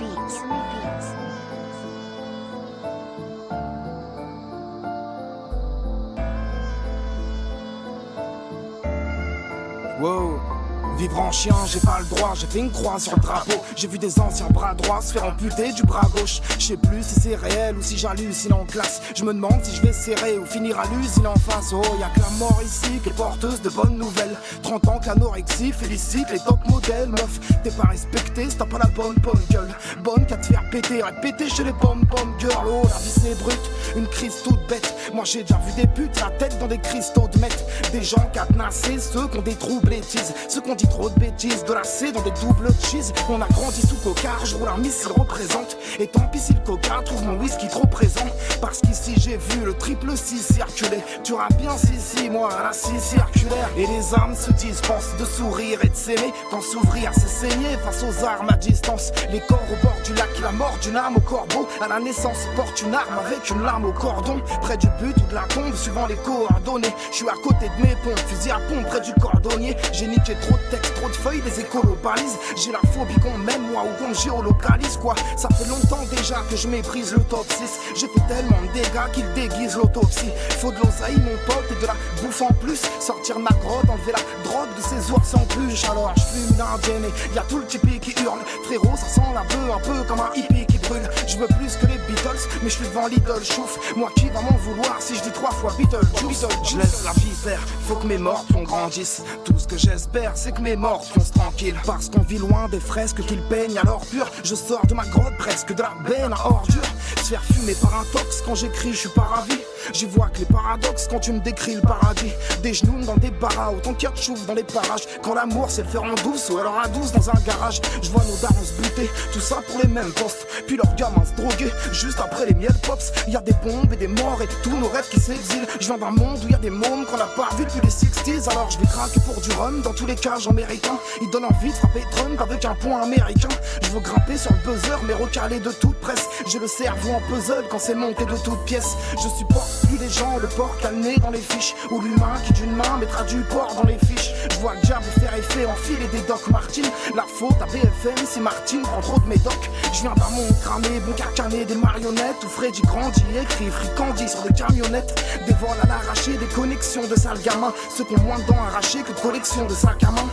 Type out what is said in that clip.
Beats. Wow. Vivre en chien, j'ai pas le droit, j'ai fait une croix sur le drapeau. J'ai vu des anciens bras droits se faire amputer du bras gauche. Je sais plus si c'est réel ou si j'hallucine en classe. Je me demande si je vais serrer ou finir à l'usine en face. Oh, y'a que la mort ici qui est porteuse de bonnes nouvelles. 30 ans que l'anorexie félicite les top modèles. Meuf, t'es pas respecté si t'as pas la bonne gueule. Bonne qu'à te faire péter, répéter chez les pommes girl. Oh, la vie c'est brut, une crise toute bête. Moi j'ai déjà vu des putes la tête dans des cristaux de meth. Des gens cadenassés, ceux qui ont des troubles bêtises, ceux qui ont dit trop de bêtises, de la C dans des doubles cheese. On a grandi sous coca, je roule un missile représente. Et tant pis si le coca trouve mon whisky trop présent. Parce qu'ici j'ai vu le triple 6 circuler. Tu auras bien si moi à la 6 circulaire. Et les âmes se disent, pensent de sourire et de s'aimer. Quand s'ouvrir c'est saigner face aux armes à distance. Les corps au bord du lac, la mort d'une âme au corbeau. À la naissance porte une arme avec une lame au cordon. Près du but ou de la tombe suivant les coordonnées. Je suis à côté de mes pompes, fusil à pompe près du cordonnier. J'ai niqué trop de textes, trop de feuilles, les écolos balisent. J'ai la phobie qu'on m'aime moi ou qu'on me géolocalise quoi. Ça fait longtemps déjà que je méprise le top 6. J'ai fait tellement de dégâts qu'ils déguisent l'autopsie. Faut de l'oseille mon pote et de la bouffe en plus. Sortir ma grotte, enlever la drogue de ces ours en plus. Alors je fume une indienne et y'a tout le tipi qui hurle. Frérot ça sent la bœuf un peu comme un hippie qui brûle. Je veux plus que les Beatles mais je suis devant l'idole chouf. Moi qui va m'en vouloir si je dis 3 fois Beetlejuice. Je laisse la vie faire, faut que mes morts grandissent. Tout ce que j'espère c'est que mes morts foncent tranquilles. Parce qu'on vit loin des fresques qu'ils peignent à l'or pur. Je sors de ma grotte presque de la benne à ordure. Se faire fumer par un tox quand j'écris je suis pas ravi. J'y vois que les paradoxes quand tu me décris le paradis. Des genoux dans des barras, autant qu'il y a de chouf dans les parages. Quand l'amour c'est le faire en douce ou alors à 12 dans un garage. Je vois nos darons se buter, tout ça pour les mêmes postes. Puis leurs gamins se droguer, juste après les miel pops. Y'a des bombes et des morts et tous nos rêves qui s'exilent. Je viens d'un monde où y'a des mômes qu'on n'a pas vu depuis les 60s. Alors je vais craquer pour du rhum, dans tous les cas j'en mérite un. Il donne envie de frapper Trump avec un point américain. Je veux grimper sur le buzzer mais recalé de toute presse. J'ai le cerveau en puzzle quand c'est monté de toutes pièces. Je supporte plus les gens, le porc calné dans les fiches. Ou l'humain qui d'une main mettra du porc dans les fiches. Je vois le diable faire effet, enfiler des Doc Martins. La faute à BFM si Martine prend trop de médocs. Je viens d'un monde cramé, bon cacané, des marionnettes. Où Freddy grandit, écrit fricandis sur des camionnettes. Des vols à l'arraché, des connexions de sales gamins. Ceux qui ont moins de dents arrachées que de collection de sacs à main.